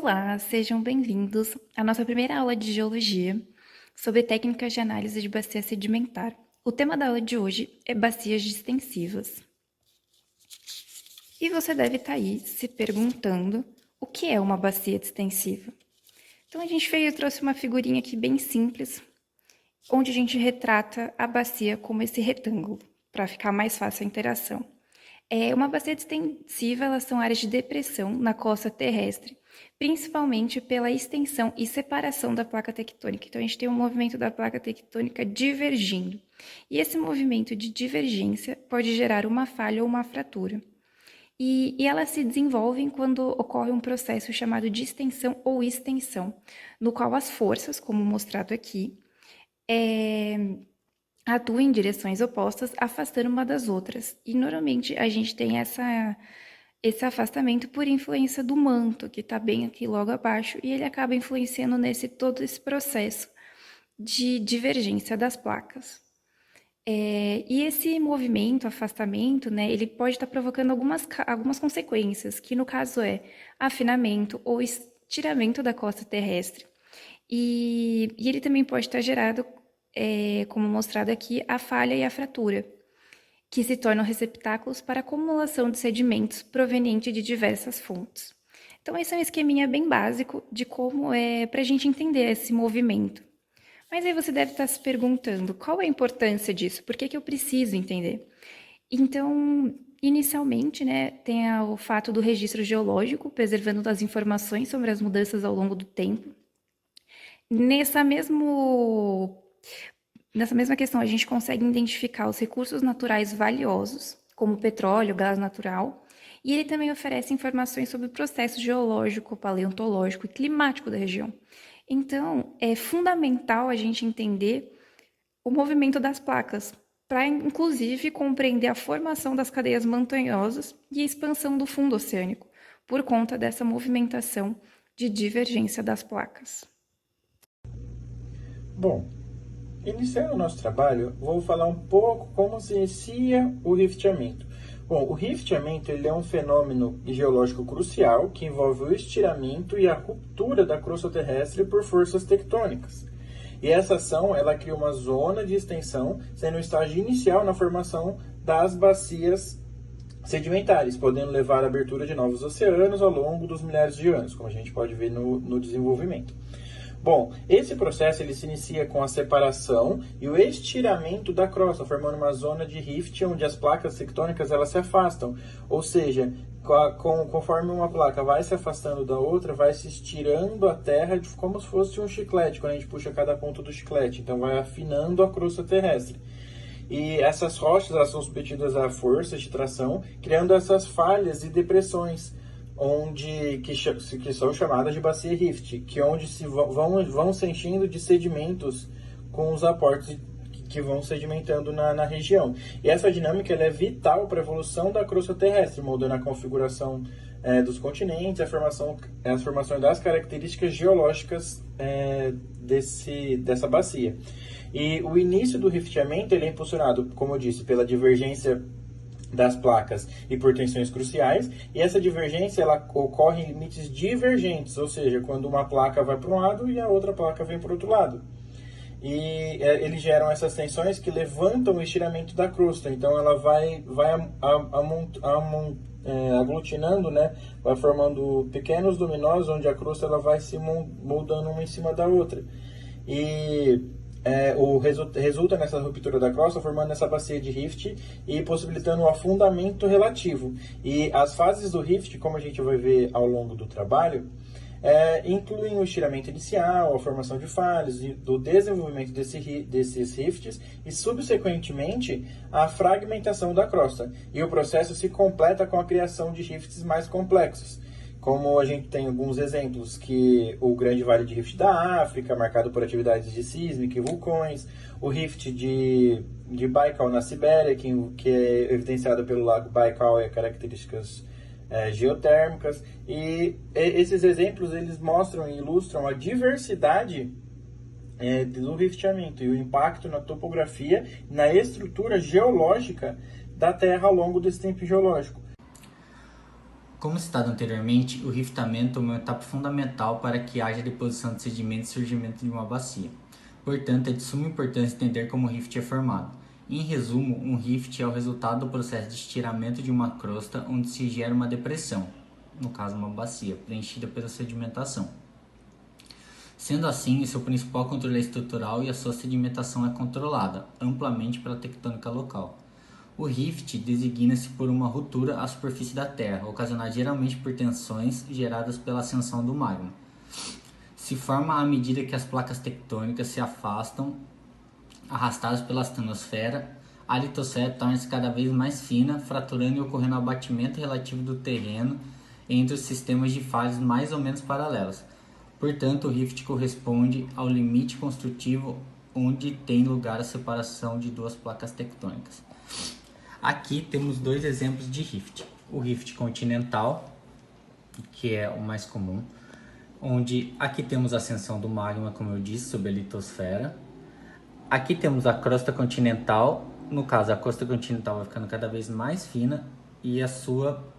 Olá, sejam bem-vindos à nossa primeira aula de Geologia sobre técnicas de análise de bacia sedimentar. O tema da aula de hoje é bacias distensivas. E você deve estar aí se perguntando o que é uma bacia distensiva. Então a gente trouxe uma figurinha aqui bem simples, onde a gente retrata a bacia como esse retângulo, para ficar mais fácil a interação. Uma bacia distensiva, elas são áreas de depressão na costa terrestre, principalmente pela extensão e separação da placa tectônica. Então, a gente tem um movimento da placa tectônica divergindo. E esse movimento de divergência pode gerar uma falha ou uma fratura. E elas se desenvolvem quando ocorre um processo chamado de extensão ou extensão, no qual as forças, como mostrado aqui, atuam em direções opostas, afastando uma das outras. E normalmente a gente tem esse afastamento por influência do manto, que está bem aqui logo abaixo, e ele acaba influenciando todo esse processo de divergência das placas. E esse movimento, afastamento, né, ele pode estar provocando algumas consequências, que no caso é afinamento ou estiramento da costa terrestre. E ele também pode estar gerado, como mostrado aqui, a falha e a fratura, que se tornam receptáculos para acumulação de sedimentos provenientes de diversas fontes. Então, esse é um esqueminha bem básico de como é para a gente entender esse movimento. Mas aí você deve estar se perguntando, qual é a importância disso? Por que eu preciso entender? Então, inicialmente, né, tem o fato do registro geológico, preservando as informações sobre as mudanças ao longo do tempo. Nessa mesma questão, a gente consegue identificar os recursos naturais valiosos, como petróleo, gás natural, e ele também oferece informações sobre o processo geológico, paleontológico e climático da região. Então, é fundamental a gente entender o movimento das placas, para inclusive compreender a formação das cadeias montanhosas e a expansão do fundo oceânico, por conta dessa movimentação de divergência das placas. Bom, iniciando o nosso trabalho, vou falar um pouco como se inicia o rifteamento. Bom, o rifteamento ele é um fenômeno geológico crucial que envolve o estiramento e a ruptura da crosta terrestre por forças tectônicas. E essa ação ela cria uma zona de extensão, sendo o estágio inicial na formação das bacias sedimentares, podendo levar à abertura de novos oceanos ao longo dos milhares de anos, como a gente pode ver no desenvolvimento. Bom, esse processo ele se inicia com a separação e o estiramento da crosta, formando uma zona de rift onde as placas tectônicas elas se afastam. Ou seja, conforme uma placa vai se afastando da outra, vai se estirando a terra como se fosse um chiclete, quando a gente puxa cada ponta do chiclete. Então vai afinando a crosta terrestre. E essas rochas elas são submetidas a forças de tração, criando essas falhas e depressões, que são chamadas de bacia rift, onde vão se enchendo de sedimentos com os aportes que vão sedimentando na região. E essa dinâmica ela é vital para a evolução da crosta terrestre, moldando a configuração dos continentes, as formações das características geológicas dessa bacia. E o início do rifteamento ele é impulsionado, como eu disse, pela divergência das placas e por tensões cruciais, e essa divergência ela ocorre em limites divergentes, ou seja, quando uma placa vai para um lado e a outra placa vem para o outro lado. E eles geram essas tensões que levantam o estiramento da crosta, então ela vai aglutinando, né? Vai formando pequenos dominós onde a crosta ela vai se moldando uma em cima da outra. E resulta nessa ruptura da crosta, formando essa bacia de rift e possibilitando o afundamento relativo. E as fases do rift, como a gente vai ver ao longo do trabalho, incluem o estiramento inicial, a formação de falhas, do desenvolvimento desses rifts e, subsequentemente, a fragmentação da crosta. E o processo se completa com a criação de rifts mais complexos. Como a gente tem alguns exemplos, que o Grande Vale de Rift da África, marcado por atividades de sísmica e vulcões, o Rift de Baikal na Sibéria, que é evidenciado pelo lago Baikal e características geotérmicas. E esses exemplos eles mostram e ilustram a diversidade do rifteamento e o impacto na topografia e na estrutura geológica da Terra ao longo desse tempo geológico. Como citado anteriormente, o riftamento é uma etapa fundamental para que haja deposição de sedimentos e surgimento de uma bacia. Portanto, é de suma importância entender como o rift é formado. Em resumo, um rift é o resultado do processo de estiramento de uma crosta onde se gera uma depressão, no caso uma bacia, preenchida pela sedimentação. Sendo assim, seu principal controle é estrutural e a sua sedimentação é controlada amplamente pela tectônica local. O rift designa-se por uma ruptura à superfície da Terra, ocasionada geralmente por tensões geradas pela ascensão do magma. Se forma à medida que as placas tectônicas se afastam, arrastadas pela astenosfera. A litosfera torna-se cada vez mais fina, fraturando e ocorrendo abatimento relativo do terreno entre os sistemas de falhas mais ou menos paralelos. Portanto, o rift corresponde ao limite construtivo onde tem lugar a separação de duas placas tectônicas. Aqui temos dois exemplos de rift. O rift continental, que é o mais comum, onde aqui temos a ascensão do magma, como eu disse, sobre a litosfera. Aqui temos a crosta continental, no caso a crosta continental vai ficando cada vez mais fina e a sua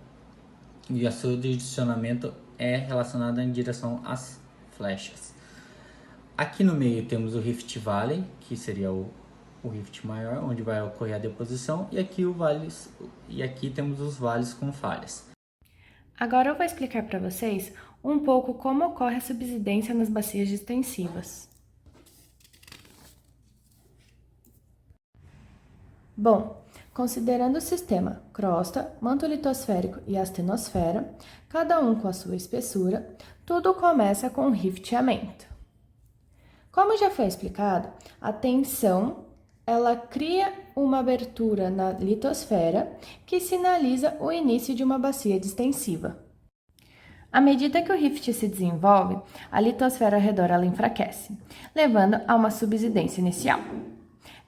direcionamento é relacionado em direção às flechas. Aqui no meio temos o Rift Valley, que seria o rift maior, onde vai ocorrer a deposição, e aqui temos os vales com falhas. Agora eu vou explicar para vocês um pouco como ocorre a subsidência nas bacias distensivas. Bom, considerando o sistema crosta, manto litosférico e astenosfera, cada um com a sua espessura, tudo começa com rifteamento. Como já foi explicado, a tensão ela cria uma abertura na litosfera que sinaliza o início de uma bacia distensiva. À medida que o rift se desenvolve, a litosfera ao redor ela enfraquece, levando a uma subsidência inicial.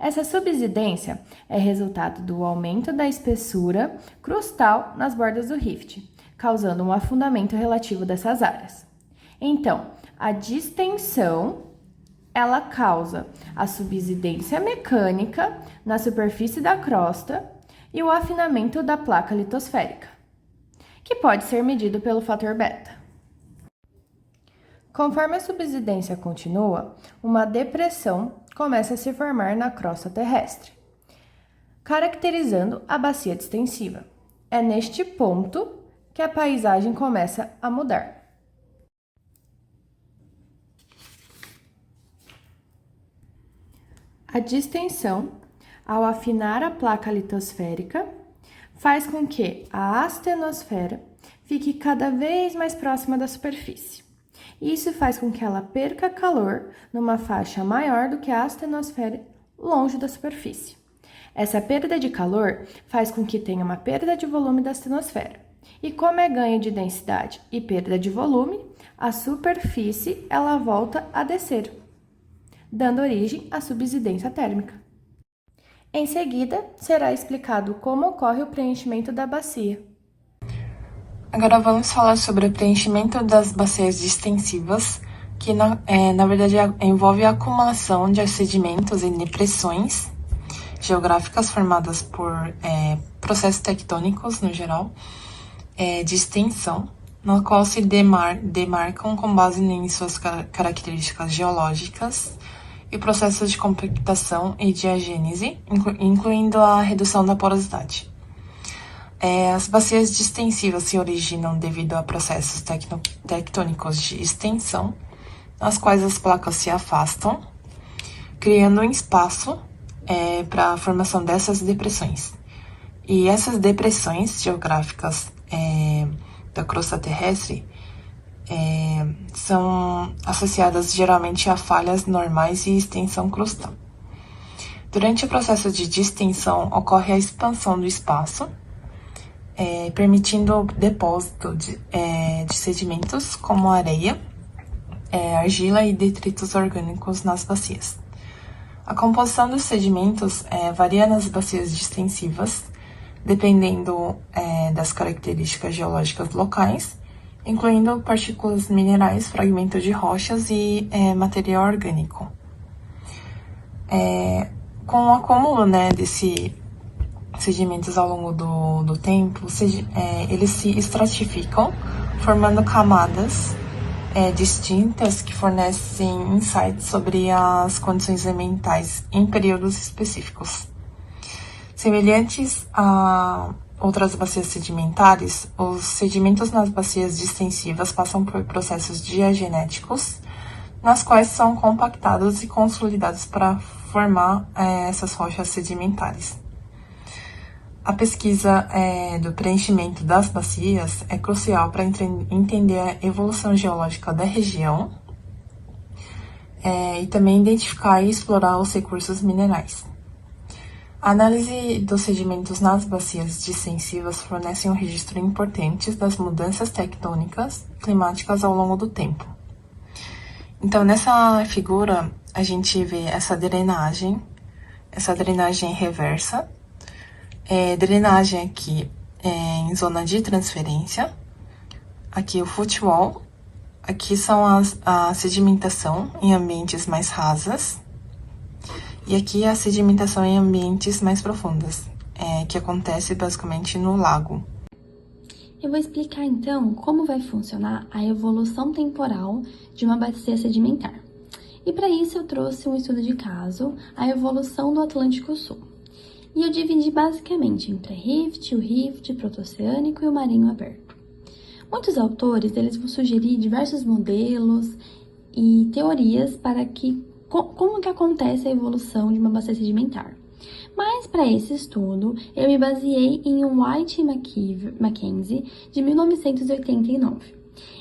Essa subsidência é resultado do aumento da espessura crustal nas bordas do rift, causando um afundamento relativo dessas áreas. Então, a distensão ela causa a subsidência mecânica na superfície da crosta e o afinamento da placa litosférica, que pode ser medido pelo fator beta. Conforme a subsidência continua, uma depressão começa a se formar na crosta terrestre, caracterizando a bacia distensiva. É neste ponto que a paisagem começa a mudar. A distensão, ao afinar a placa litosférica, faz com que a astenosfera fique cada vez mais próxima da superfície. Isso faz com que ela perca calor numa faixa maior do que a astenosfera longe da superfície. Essa perda de calor faz com que tenha uma perda de volume da astenosfera. E como é ganho de densidade e perda de volume, a superfície ela volta a descer, dando origem à subsidência térmica. Em seguida, será explicado como ocorre o preenchimento da bacia. Agora vamos falar sobre o preenchimento das bacias distensivas, que na verdade envolve a acumulação de sedimentos e depressões geográficas formadas por processos tectônicos, no geral, de extensão, no qual se demarcam com base em suas características geológicas e processos de compactação e diagênese, incluindo a redução da porosidade. As bacias distensivas se originam devido a processos tectônicos de extensão, nas quais as placas se afastam, criando um espaço para a formação dessas depressões. E essas depressões geográficas da crosta terrestre são associadas geralmente a falhas normais e extensão crustal. Durante o processo de distensão, ocorre a expansão do espaço, permitindo o depósito de sedimentos como areia, argila e detritos orgânicos nas bacias. A composição dos sedimentos varia nas bacias distensivas, dependendo das características geológicas locais, incluindo partículas minerais, fragmentos de rochas e material orgânico. Com o acúmulo sedimentos ao longo do tempo, eles se estratificam, formando camadas distintas que fornecem insights sobre as condições ambientais em períodos específicos. Semelhantes a outras bacias sedimentares, os sedimentos nas bacias distensivas passam por processos diagenéticos, nas quais são compactados e consolidados para formar essas rochas sedimentares. A pesquisa do preenchimento das bacias é crucial para entender a evolução geológica da região e também identificar e explorar os recursos minerais. A análise dos sedimentos nas bacias distensivas fornece um registro importante das mudanças tectônicas climáticas ao longo do tempo. Então, nessa figura, a gente vê essa drenagem reversa, drenagem aqui em zona de transferência, aqui o footwall, aqui são a sedimentação em ambientes mais rasas, e aqui a sedimentação em ambientes mais profundas, que acontece basicamente no lago. Eu vou explicar então como vai funcionar a evolução temporal de uma bacia sedimentar. E para isso eu trouxe um estudo de caso, a evolução do Atlântico Sul. E eu dividi basicamente em pré-rift, o rift, proto-oceânico e o marinho aberto. Muitos autores eles vão sugerir diversos modelos e teorias para como que acontece a evolução de uma bacia sedimentar. Mas para esse estudo, eu me baseei em um White e Mackenzie de 1989.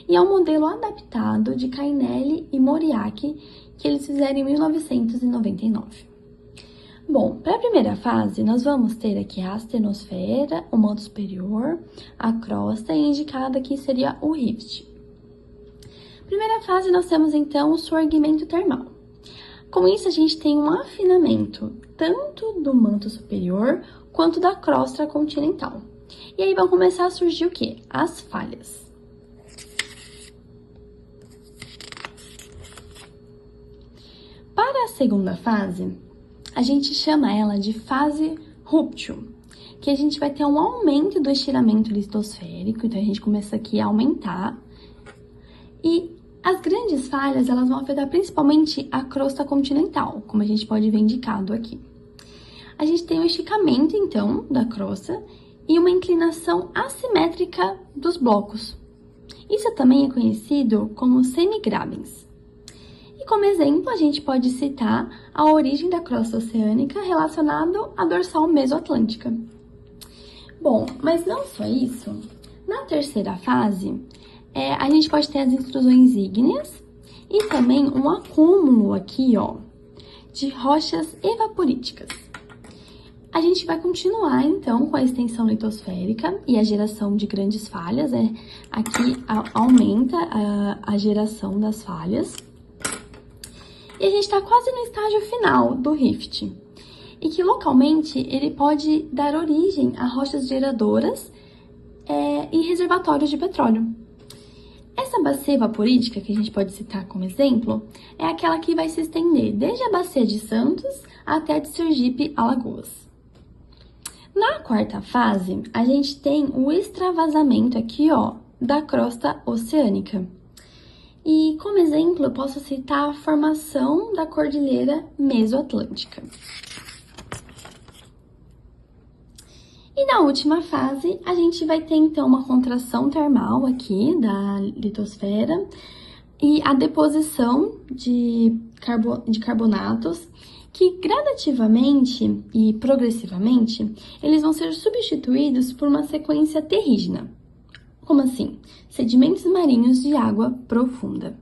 E é um modelo adaptado de Cainelli e Moriarty que eles fizeram em 1999. Bom, para a primeira fase, nós vamos ter aqui a astenosfera, o manto superior, a crosta e indicado aqui seria o rift. Primeira fase, nós temos então o surgimento termal. Com isso, a gente tem um afinamento tanto do manto superior quanto da crosta continental. E aí vão começar a surgir o quê? As falhas. Para a segunda fase, a gente chama ela de fase rupture, que a gente vai ter um aumento do estiramento litosférico, então a gente começa aqui a aumentar. E as grandes falhas, elas vão afetar principalmente a crosta continental, como a gente pode ver indicado aqui. A gente tem um esticamento, então, da crosta e uma inclinação assimétrica dos blocos. Isso também é conhecido como semigrabens. E como exemplo, a gente pode citar a origem da crosta oceânica relacionado à dorsal mesoatlântica. Bom, mas não só isso. Na terceira fase, a gente pode ter as intrusões ígneas e também um acúmulo aqui, ó, de rochas evaporíticas. A gente vai continuar, então, com a extensão litosférica e a geração de grandes falhas. Aqui aumenta a geração das falhas. E a gente está quase no estágio final do rift. E que, localmente, ele pode dar origem a rochas geradoras e reservatórios de petróleo. Essa bacia evaporítica, que a gente pode citar como exemplo, é aquela que vai se estender desde a bacia de Santos até a de Sergipe, Alagoas. Na quarta fase, a gente tem o extravasamento aqui, ó, da crosta oceânica. E como exemplo, eu posso citar a formação da cordilheira mesoatlântica. E na última fase, a gente vai ter então uma contração termal aqui da litosfera e a deposição de carbonatos que gradativamente e progressivamente eles vão ser substituídos por uma sequência terrígena. Como assim? Sedimentos marinhos de água profunda.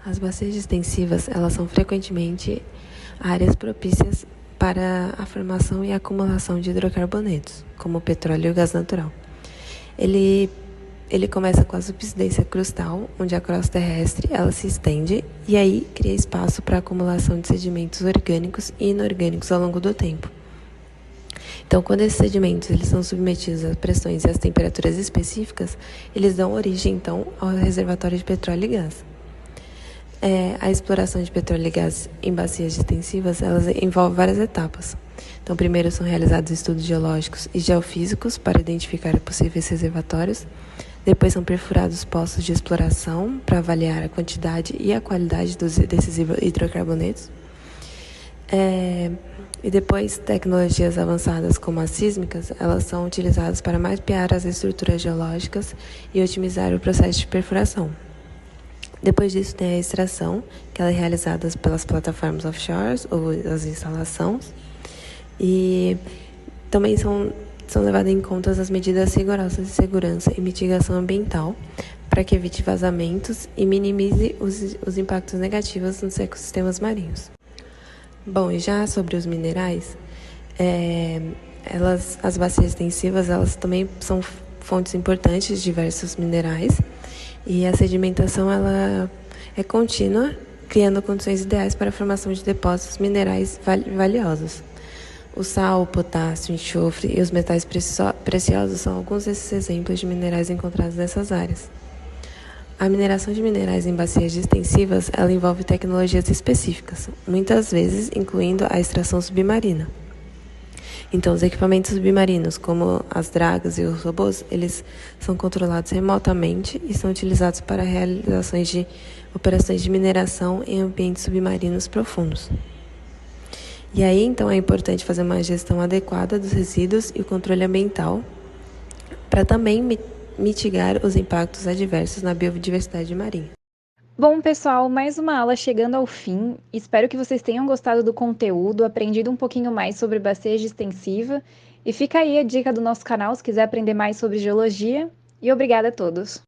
As bacias extensivas, elas são frequentemente áreas propícias para a formação e acumulação de hidrocarbonetos, como o petróleo e o gás natural. Ele começa com a subsidência crustal, onde a crosta terrestre ela se estende e aí cria espaço para a acumulação de sedimentos orgânicos e inorgânicos ao longo do tempo. Então, quando esses sedimentos eles são submetidos a pressões e às temperaturas específicas, eles dão origem, então, ao reservatório de petróleo e gás. A exploração de petróleo e gás em bacias extensivas, elas envolve várias etapas. Então, primeiro são realizados estudos geológicos e geofísicos para identificar possíveis reservatórios. Depois são perfurados poços de exploração para avaliar a quantidade e a qualidade desses hidrocarbonetos. E depois, tecnologias avançadas como as sísmicas, elas são utilizadas para mapear as estruturas geológicas e otimizar o processo de perfuração. Depois disso tem a extração, que ela é realizada pelas plataformas offshore ou as instalações. E também são levadas em conta as medidas rigorosas de segurança e mitigação ambiental para que evite vazamentos e minimize os impactos negativos nos ecossistemas marinhos. Bom, e já sobre os minerais, as bacias extensivas, elas também são fontes importantes de diversos minerais e a sedimentação ela é contínua, criando condições ideais para a formação de depósitos minerais valiosos. O sal, o potássio, o enxofre e os metais preciosos são alguns desses exemplos de minerais encontrados nessas áreas. A mineração de minerais em bacias extensivas, ela envolve tecnologias específicas, muitas vezes incluindo a extração submarina. Então, os equipamentos submarinos, como as dragas e os robôs, eles são controlados remotamente e são utilizados para a realização de operações de mineração em ambientes submarinos profundos. E aí, então, é importante fazer uma gestão adequada dos resíduos e o controle ambiental para também mitigar os impactos adversos na biodiversidade marinha. Bom, pessoal, mais uma aula chegando ao fim. Espero que vocês tenham gostado do conteúdo, aprendido um pouquinho mais sobre bacia extensiva. E fica aí a dica do nosso canal se quiser aprender mais sobre geologia. E obrigada a todos!